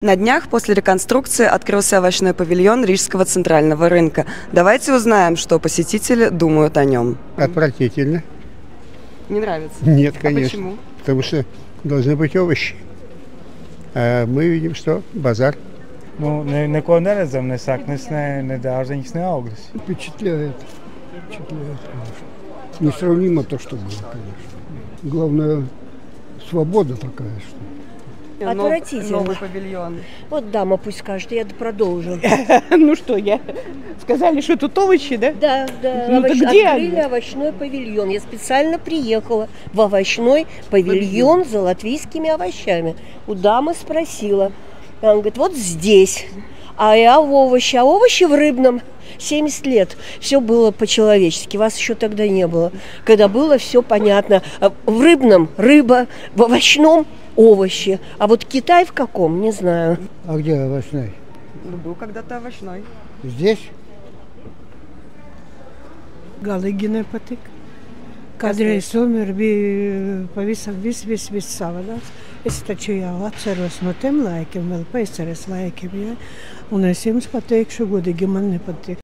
На днях после реконструкции открылся овощной павильон Рижского центрального рынка. Давайте узнаем, что посетители думают о нем. Отвратительно. Не нравится? Нет, А конечно. почему? Потому что должны быть овощи. А мы видим, что базар. Nu, neko neredzam, ne saknes, ne dārzeņus, ne augļus. Впечатляет. Впечатляет, конечно. Несравнимо то, что было, конечно. Главное, свобода такая, что... Отвратительно. Новый павильон. Вот дама пусть скажет, я продолжу. Ну что, сказали, что тут овощи, да? Да, Ну, так где открыли они? овощной павильон. Я специально приехала в овощной павильон за латвийскими овощами. У дамы спросила. Она говорит, вот здесь. А я в овощи. А овощи в рыбном. 70 лет. Все было по-человечески. Вас еще тогда не было. Когда было все понятно. В рыбном рыба, в овощном овощи. А вот Китай в каком, не знаю. А где овощной? Был когда-то овощной. Здесь? Galīgi nepatika. Kādreiz tomēr bija pavisam viss savādāks. Es taču jau atceros no tiem laikiem, vēl pēc tam laikiem. Ja? Un es jums pateikšu, godīgi man nepatīk.